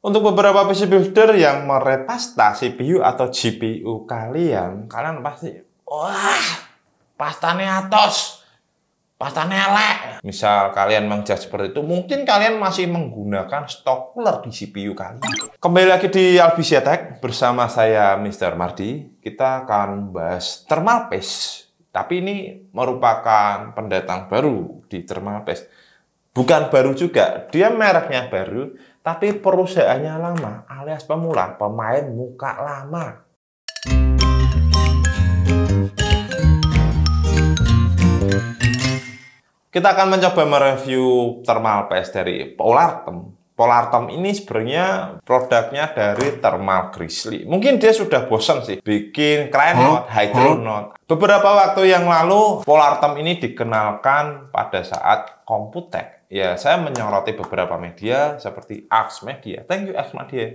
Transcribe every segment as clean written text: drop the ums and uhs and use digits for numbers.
Untuk beberapa PC builder yang merepasta CPU atau GPU kalian pasti, wah, pastanya atos, pastanya elek. Misal kalian mengjudge seperti itu, mungkin kalian masih menggunakan stok cooler di CPU kalian. Kembali lagi di Albizia Tech bersama saya Mr. Mardi. Kita akan bahas thermal paste. Tapi ini merupakan pendatang baru di thermal paste. Bukan baru juga, dia mereknya baru, tapi perusahaannya lama, alias pemula, pemain muka lama. Kita akan mencoba mereview thermal paste dari Polartem. Polartem ini sebenarnya produknya dari Thermal Grizzly. Mungkin dia sudah bosan sih bikin Crynote, Hydronote. Beberapa waktu yang lalu Polartem ini dikenalkan pada saat Computex. Ya, saya menyoroti beberapa media seperti Ars Media. Thank you Ars Media.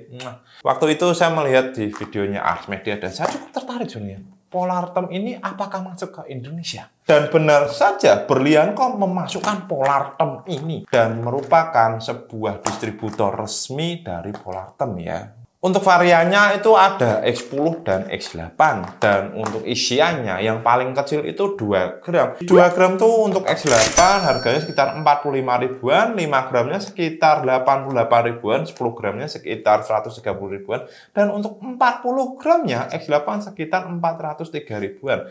Waktu itu saya melihat di videonya Ars Media dan saya cukup tertarik sebenarnya. Polartem ini apakah masuk ke Indonesia? Dan benar saja Berlianco memasukkan Polartem ini dan merupakan sebuah distributor resmi dari Polartem ya. Untuk variannya itu ada X10 dan X8 dan untuk isiannya yang paling kecil itu 2 gram. 2 gram tuh untuk X8 harganya sekitar 45 ribuan, 5 gramnya sekitar 88 ribuan, 10 gramnya sekitar 130 ribuan, dan untuk 40 gramnya X8 sekitar 403 ribuan.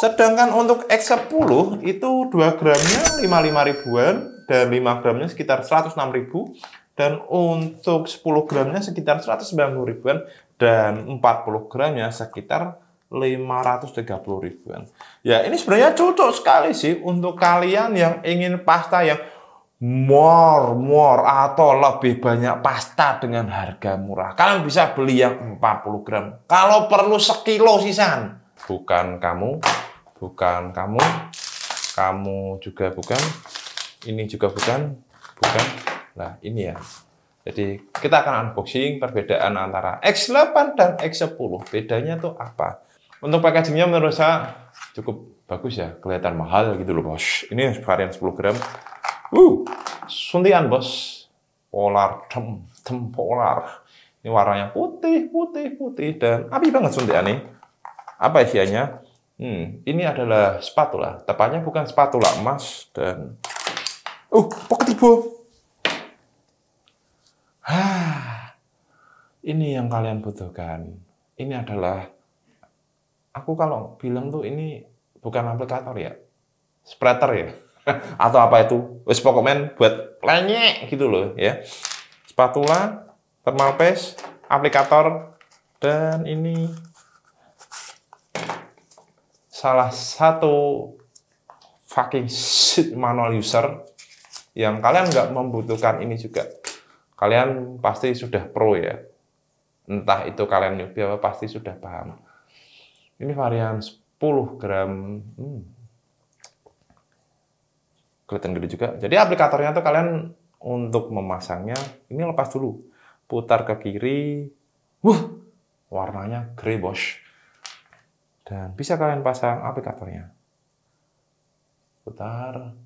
Sedangkan untuk X10 itu 2 gramnya 55 ribuan dan 5 gramnya sekitar 106 ribu. Dan untuk 10 gramnya sekitar 190 ribuan dan 40 gramnya sekitar 530 ribuan. Ya, ini sebenarnya cocok sekali sih untuk kalian yang ingin pasta yang more atau lebih banyak pasta dengan harga murah. Kalian bisa beli yang 40 gram. Kalau perlu sekilo sisan. Bukan kamu juga bukan, ini juga bukan. Nah, ini ya. Jadi, kita akan unboxing perbedaan antara X8 dan X10. Bedanya tuh apa? Untuk packagingnya menurut saya cukup bagus ya. Kelihatan mahal gitu loh, bos. Ini varian 10 gram. Suntian, bos. Polartem Polar. Ini warnanya putih. Dan api banget suntiannya. Apa isiannya? Ini adalah spatula. Tepatnya bukan spatula emas. Dan pocket tibo. Ini yang kalian butuhkan. Ini adalah, aku kalau bilang tuh ini bukan aplikator ya, spreader ya, atau apa itu, wes pokoknya buat lenyek gitu loh ya. Spatula, thermal paste, aplikator, dan ini salah satu fucking shit manual user yang kalian nggak membutuhkan ini juga. Kalian pasti sudah pro ya. Entah itu kalian newbie apa pasti sudah paham. Ini varian 10 gram. Kelihatan gede juga. Jadi aplikatornya tuh kalian untuk memasangnya, ini lepas dulu. Putar ke kiri. Warnanya grey, bos. Dan bisa kalian pasang aplikatornya. Putar.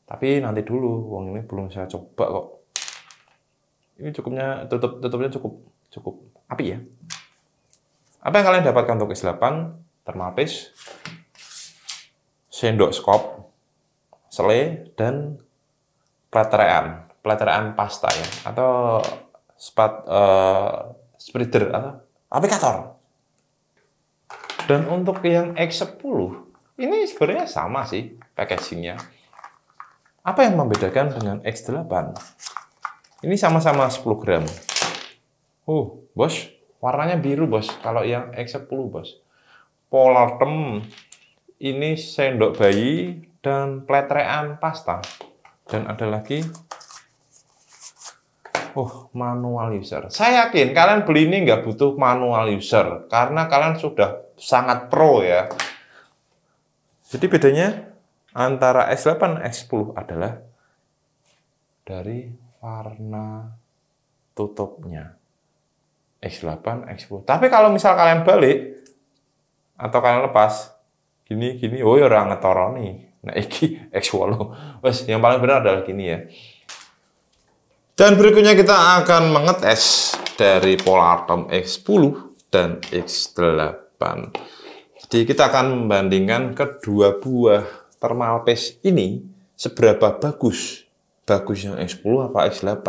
Tapi nanti dulu, wong ini belum saya coba kok. Ini tutupnya cukup api ya. Apa yang kalian dapatkan untuk X8? Thermal paste, sendok skop, sele, dan platerean pasta ya, atau spreader atau aplikator. Dan untuk yang X10 ini sebenarnya sama sih packagingnya. Apa yang membedakan dengan X8? Ini sama-sama 10 gram. Bos, warnanya biru, bos. Kalau yang X10, bos. Polartem ini sendok bayi dan platerean pasta. Dan ada lagi manual user. Saya yakin kalian beli ini nggak butuh manual user karena kalian sudah sangat pro ya. Jadi bedanya antara X8 dan X10 adalah dari warna tutupnya. X8, X10. Tapi kalau misal kalian balik atau kalian lepas gini, ya orang ngetoroni. Nah, iki X8. Wes, yang paling benar adalah gini ya. Dan berikutnya kita akan mengetes dari Polartem X10 dan X8. Jadi kita akan membandingkan kedua buah thermal paste ini seberapa bagus yang X10 apa X8.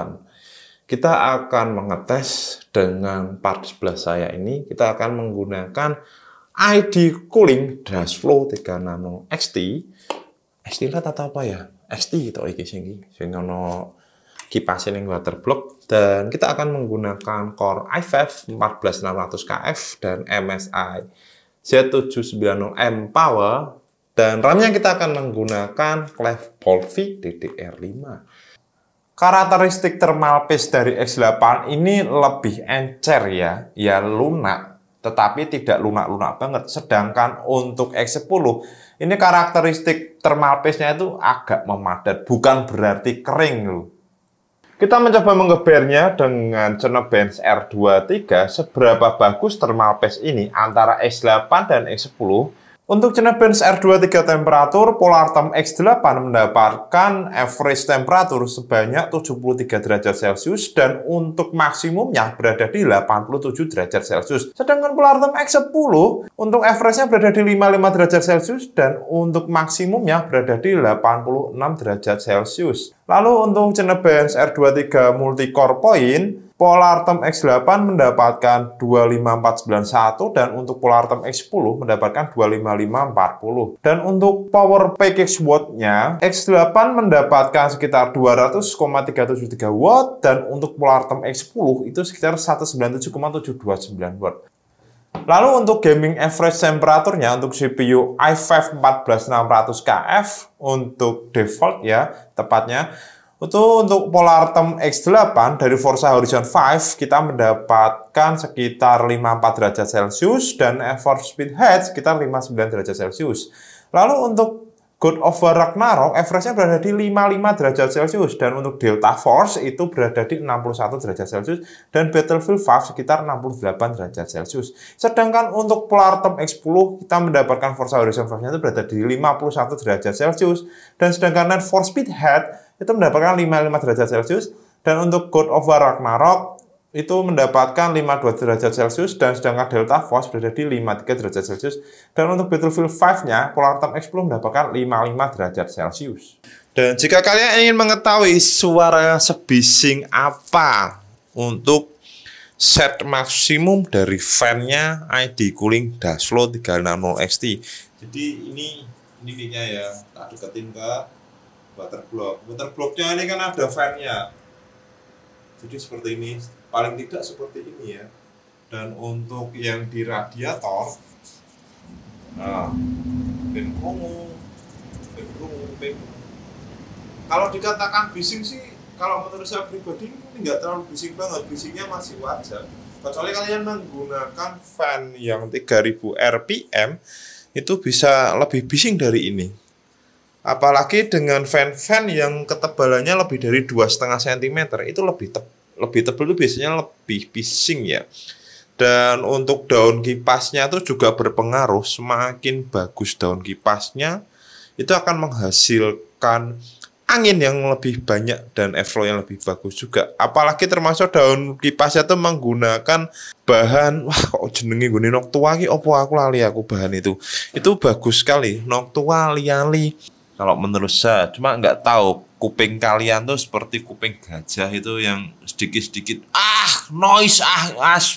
Kita akan mengetes dengan part sebelah saya ini. Kita akan menggunakan ID Cooling Dashflow 3 Nano XT. XT atau apa ya? XT itu iki sing ono kipas yang waterblock, dan kita akan menggunakan Core i5 14600KF dan MSI Z790M Power, dan RAM-nya kita akan menggunakan Clef Bolt-V DDR5. Karakteristik thermal paste dari X8 ini lebih encer ya lunak, tetapi tidak lunak-lunak banget. Sedangkan untuk X10 ini karakteristik thermal paste-nya itu agak memadat, bukan berarti kering loh. Kita mencoba menggebernya dengan Cinebench R23 seberapa bagus thermal paste ini antara X8 dan X10. Untuk Cinebench R23 temperatur, Polartem X8 mendapatkan average temperatur sebanyak 73 derajat Celcius dan untuk maksimumnya berada di 87 derajat Celcius. Sedangkan Polartem X10 untuk average-nya berada di 55 derajat Celcius dan untuk maksimumnya berada di 86 derajat Celcius. Lalu untuk Cinebench R23 multi-core point, Polartem X8 mendapatkan 25491 dan untuk Polartem X10 mendapatkan 25540. Dan untuk power package watt-nya, X8 mendapatkan sekitar 200,373 watt dan untuk Polartem X10 itu sekitar 197,729 watt. Lalu untuk gaming average temperaturnya untuk CPU i5 14600KF untuk default ya tepatnya. Untuk Polartem X8 dari Forza Horizon 5 kita mendapatkan sekitar 54 derajat Celcius dan For Speed Head sekitar 59 derajat Celcius. Lalu untuk God of War Ragnarok average-nya berada di 55 derajat Celcius dan untuk Delta Force itu berada di 61 derajat Celcius dan Battlefield 5 sekitar 68 derajat Celcius. Sedangkan untuk Polartem X10 kita mendapatkan Forza Horizon 5-nya itu berada di 51 derajat Celcius dan sedangkan Need for Speed Head itu mendapatkan 55 derajat Celcius dan untuk God of War Ragnarok itu mendapatkan 52 derajat Celcius dan sedangkan Delta Force berada di 53 derajat Celcius dan untuk Battlefield 5-nya Polartem X10 mendapatkan 55 derajat Celcius. Dan jika kalian ingin mengetahui suara sebising apa untuk set maksimum dari fan-nya ID Cooling Dashflow 3 Nano XT. Jadi ini ininya ya, tak deketin ke waterblock. Waterblocknya ini kan ada fan-nya. Jadi seperti ini, paling tidak seperti ini ya. Dan untuk yang di radiator, nah, kalau dikatakan bising sih, kalau menurut saya pribadi ini nggak terlalu bising banget, bisingnya masih wajar. Kecuali kalian menggunakan fan yang 3000 RPM, itu bisa lebih bising dari ini. Apalagi dengan fan-fan yang ketebalannya lebih dari 2,5 cm, itu lebih tebal itu biasanya lebih bising ya. Dan untuk daun kipasnya itu juga berpengaruh. Semakin bagus daun kipasnya, itu akan menghasilkan angin yang lebih banyak dan airflow yang lebih bagus juga. Apalagi termasuk daun kipasnya itu menggunakan bahan, wah kok jenenge gini Noctua ki opo aku lali aku bahan itu. Itu bagus sekali, Noctua liali. Kalau menurut saya, cuma nggak tahu kuping kalian tuh seperti kuping gajah itu yang sedikit-sedikit noise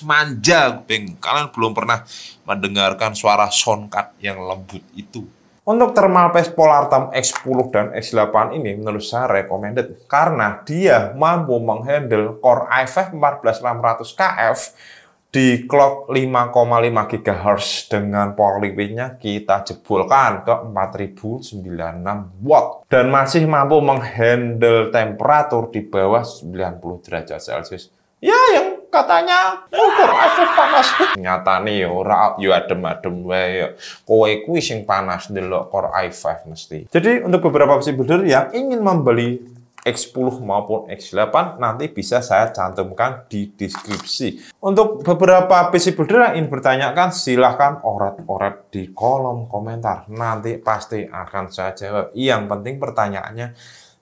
manja kuping. Kalian belum pernah mendengarkan suara soundcard yang lembut itu. Untuk thermal paste Polartem X10 dan X8 ini menurut saya recommended karena dia mampu menghandle Core i5 14600KF di clock 5,5 GHz dengan power liquidnya kita jebolkan ke 4096 watt dan masih mampu menghandle temperatur di bawah 90 derajat Celcius. Ya yang katanya Core i5 panas. Nyata nih ora yo adem-adem wae. Kowe kuwi sing panas ndelok Core i5 mesti. Jadi untuk beberapa PC builder yang ingin membeli X10 maupun X8 nanti bisa saya cantumkan di deskripsi. Untuk beberapa PC builder yang ingin bertanyakan silahkan oret-oret di kolom komentar. Nanti pasti akan saya jawab. Yang penting pertanyaannya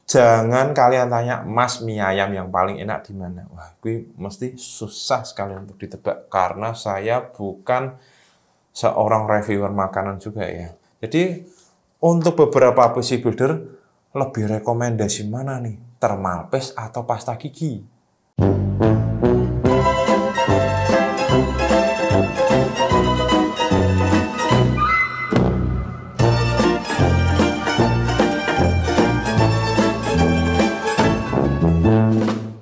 Jangan kalian tanya, Mas, mie ayam yang paling enak di mana? Wah, gue mesti susah sekali untuk ditebak karena saya bukan seorang reviewer makanan juga ya. Jadi untuk beberapa PC builder lebih rekomendasi mana nih? Thermal paste atau pasta gigi?